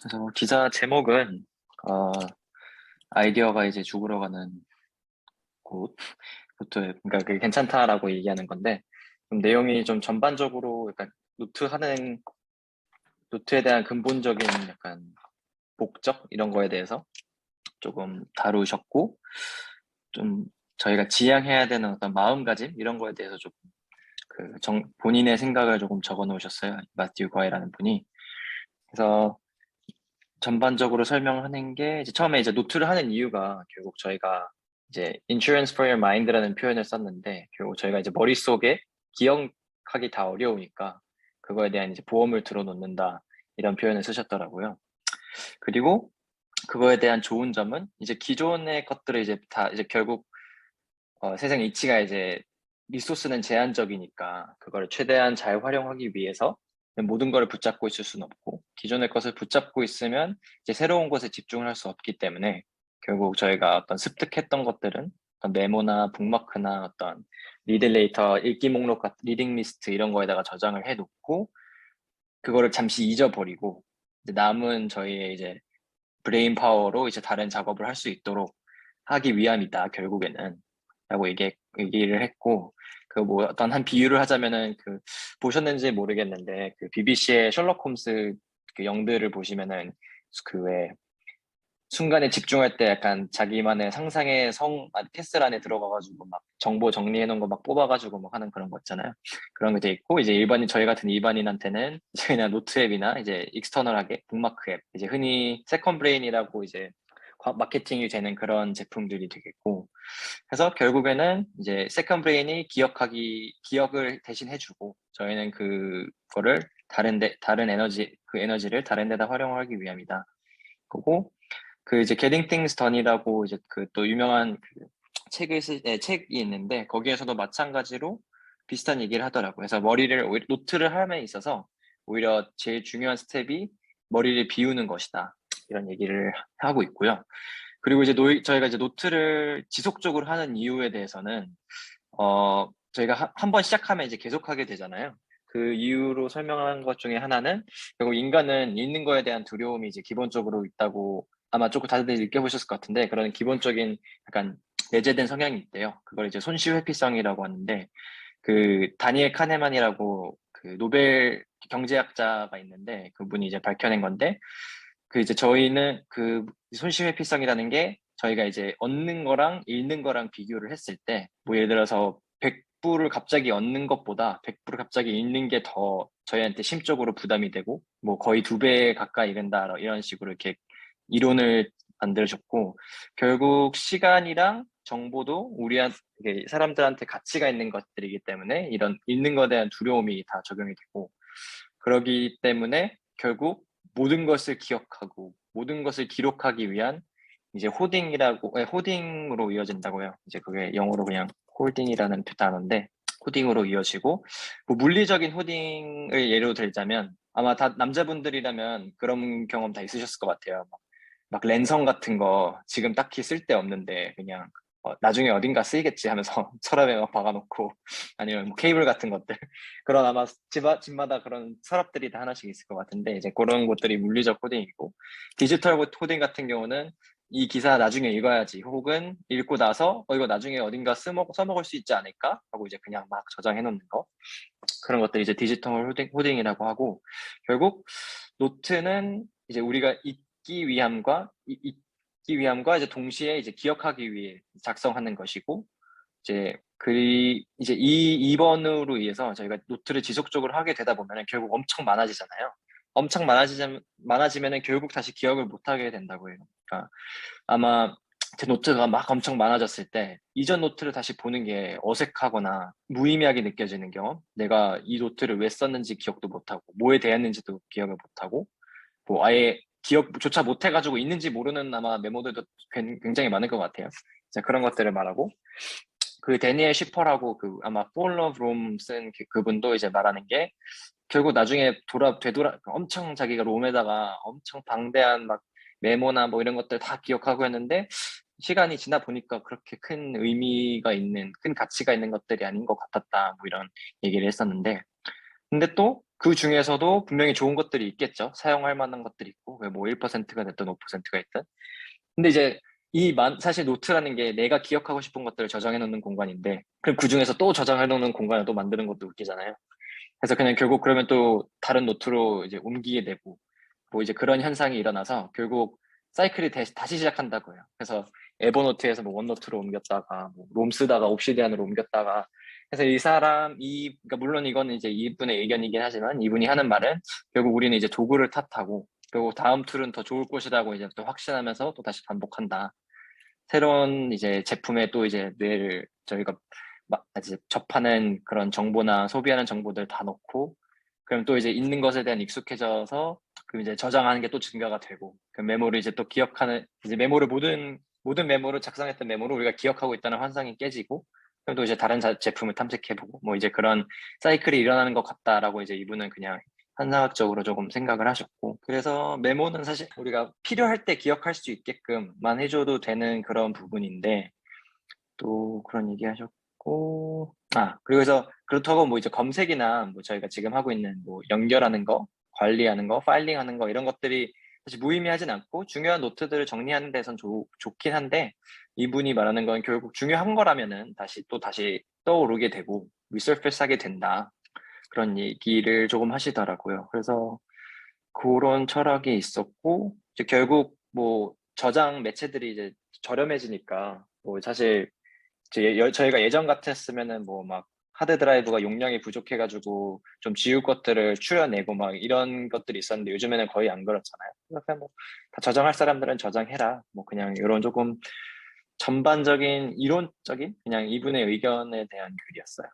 그래서 기사 제목은 어, 아이디어가 이제 죽으러 가는 곳, 그러니까 그게 괜찮다라고 얘기하는 건데 좀 내용이 좀 전반적으로 약간 노트에 대한 근본적인 약간 목적 이런 거에 대해서 조금 다루셨고 좀 저희가 지향해야 되는 어떤 마음가짐 이런 거에 대해서 조금 본인의 생각을 조금 적어 놓으셨어요. 마티우 거이라는 분이. 그래서 전반적으로 설명하는 게 이제 처음에 이제 노트를 하는 이유가 결국 저희가 이제 insurance for your mind라는 표현을 썼는데 결국 저희가 이제 머릿속에 기억하기 다 어려우니까 그거에 대한 이제 보험을 들어놓는다 이런 표현을 쓰셨더라고요. 그리고 그거에 대한 좋은 점은 이제 기존의 것들을 이제 다 이제 결국 세상 이치가 이제 리소스는 제한적이니까 그걸 최대한 잘 활용하기 위해서 모든 걸 붙잡고 있을 수는 없고 기존의 것을 붙잡고 있으면 이제 새로운 것에 집중을 할 수 없기 때문에 결국 저희가 어떤 습득했던 것들은 어떤 메모나 북마크나 어떤 리드 레이터 읽기 목록 같은 리딩 리스트 이런 거에다가 저장을 해 놓고 그거를 잠시 잊어버리고 이제 남은 저희의 이제 브레인 파워로 이제 다른 작업을 할 수 있도록 하기 위함이다, 결국에는. 라고 얘기를 했고, 그 뭐 어떤 한 비유를 하자면은 보셨는지 모르겠는데, 그 BBC의 셜록 홈스 그 영들을 보시면은 그 왜 순간에 집중할 때 약간 자기만의 상상의 캐슬 안에 들어가가지고 막 정보 정리해 놓은 거 막 뽑아가지고 막 하는 그런 거 있잖아요. 그런 게 돼 있고, 이제 저희 같은 일반인한테는 이제 그냥 노트 앱이나 이제 익스터널하게 북마크 앱, 이제 흔히 세컨 브레인이라고 이제 마케팅이 되는 그런 제품들이 되겠고, 그래서 결국에는 이제 세컨 브레인이 기억을 대신 해주고, 저희는 그거를 다른 에너지를 다른 데다 활용하기 위함이다. 그리고 이제 Getting Things Done이라고 이제 또 유명한 책이 있는데 거기에서도 마찬가지로 비슷한 얘기를 하더라고요. 그래서 노트를 함에 있어서 오히려 제일 중요한 스텝이 머리를 비우는 것이다. 이런 얘기를 하고 있고요. 그리고 이제 저희가 이제 노트를 지속적으로 하는 이유에 대해서는 저희가 한 번 시작하면 이제 계속하게 되잖아요. 그 이유로 설명한 것 중에 하나는 결국 인간은 읽는 거에 대한 두려움이 이제 기본적으로 있다고 아마 조금 다들 느껴보셨을 것 같은데 그런 기본적인 약간 내재된 성향이 있대요. 그걸 이제 손쉬 회피성이라고 하는데 다니엘 카네만이라고 그 노벨 경제학자가 있는데 그분이 이제 밝혀낸 건데 이제 저희는 손쉬 회피성이라는 게 저희가 이제 얻는 거랑 읽는 거랑 비교를 했을 때 뭐 예를 들어서 100불을 갑자기 얻는 것보다 100불을 갑자기 읽는 게 더 저희한테 심적으로 부담이 되고 뭐 거의 2배 가까이 된다 이런 식으로 이렇게 이론을 만들어줬고 결국 시간이랑 정보도 사람들한테 가치가 있는 것들이기 때문에 이런 읽는 것에 대한 두려움이 다 적용이 되고 그러기 때문에 결국 모든 것을 기억하고 모든 것을 기록하기 위한 이제 호딩으로 이어진다고요. 이제 그게 영어로 그냥 홀딩이라는 단어인데 호딩으로 이어지고 뭐 물리적인 호딩을 예로 들자면 아마 다 남자분들이라면 그런 경험 다 있으셨을 것 같아요. 막 랜선 같은 거 지금 딱히 쓸 데 없는데 그냥 나중에 어딘가 쓰이겠지 하면서 서랍에 막 박아놓고 아니면 뭐 케이블 같은 것들 그런 아마 집마다 그런 서랍들이 다 하나씩 있을 것 같은데 이제 그런 것들이 물리적 코딩이고 디지털 코딩 같은 경우는 이 기사 나중에 읽어야지 혹은 읽고 나서 이거 나중에 어딘가 써먹을 수 있지 않을까 하고 이제 그냥 막 저장해 놓는 거 그런 것들 이제 디지털 호딩이라고 하고 결국 노트는 이제 우리가 읽기 위함과 이제 동시에 이제 기억하기 위해 작성하는 것이고 이제 이 2번으로 의해서 저희가 노트를 지속적으로 하게 되다 보면 결국 엄청 많아지잖아요. 엄청 많아지면은 결국 다시 기억을 못 하게 된다고 해요. 그러니까 아마 제 노트가 막 엄청 많아졌을 때 이전 노트를 다시 보는 게 어색하거나 무의미하게 느껴지는 경험, 내가 이 노트를 왜 썼는지 기억도 못하고 뭐에 대했는지도 기억을 못하고 뭐 아예 기억조차 못해가지고 있는지 모르는 아마 메모들도 굉장히 많을 것 같아요. 그런 것들을 말하고 데니엘 시퍼라고 아마 Fall of Rome 쓴 그분도 이제 말하는 게 결국 나중에 엄청 자기가 롬에다가 엄청 방대한 막 메모나 뭐 이런 것들 다 기억하고 했는데 시간이 지나 보니까 그렇게 큰 가치가 있는 것들이 아닌 것 같았다 뭐 이런 얘기를 했었는데 근데 또 그 중에서도 분명히 좋은 것들이 있겠죠. 사용할 만한 것들이 있고, 뭐 1%가 됐든 5%가 있든. 근데 이제 사실 노트라는 게 내가 기억하고 싶은 것들을 저장해 놓는 공간인데, 그럼 그 중에서 또 저장해 놓는 공간을 또 만드는 것도 웃기잖아요. 그래서 그냥 결국 그러면 또 다른 노트로 이제 옮기게 되고, 뭐 이제 그런 현상이 일어나서 결국 사이클이 다시 시작한다고요. 그래서 에버노트에서 뭐 원노트로 옮겼다가, 뭐 롬 쓰다가 옵시디안으로 옮겼다가, 그래서 그러니까 물론 이거는 이제 이분의 의견이긴 하지만 이분이 하는 말은 결국 우리는 이제 도구를 탓하고, 그리고 다음 툴은 더 좋을 것이라고 이제 또 확신하면서 또 다시 반복한다. 새로운 이제 제품에 또 이제 뇌를 저희가 막 이제 접하는 그런 정보나 소비하는 정보들 다 넣고, 그럼 또 이제 있는 것에 대한 익숙해져서 그 이제 저장하는 게 또 증가가 되고, 그 메모를 이제 또 기억하는, 이제 메모를 모든 메모를 작성했던 메모를 우리가 기억하고 있다는 환상이 깨지고, 그럼 또 이제 다른 제품을 탐색해보고, 뭐 이제 그런 사이클이 일어나는 것 같다라고 이제 이분은 그냥 한사학적으로 조금 생각을 하셨고, 그래서 메모는 사실 우리가 필요할 때 기억할 수 있게끔만 해줘도 되는 그런 부분인데, 또 그런 얘기 하셨고, 그리고 그래서 그렇다고 뭐 이제 검색이나 뭐 저희가 지금 하고 있는 뭐 연결하는 거, 관리하는 거, 파일링하는 거 이런 것들이 사실 무의미하진 않고 중요한 노트들을 정리하는 데선 좋긴 한데, 이분이 말하는 건 결국 중요한 거라면은 다시 떠오르게 되고 리서페스하게 된다. 그런 얘기를 조금 하시더라고요. 그래서 그런 철학이 있었고, 이제 결국 뭐 저장 매체들이 이제 저렴해지니까 뭐 사실 저희가 예전 같았으면은 뭐 막 하드 드라이브가 용량이 부족해가지고 좀 지울 것들을 추려내고 막 이런 것들이 있었는데 요즘에는 거의 안 그렇잖아요. 그러니까 뭐 다 저장할 사람들은 저장해라. 뭐 그냥 이런 조금 전반적인 이론적인 그냥 이분의 의견에 대한 글이었어요.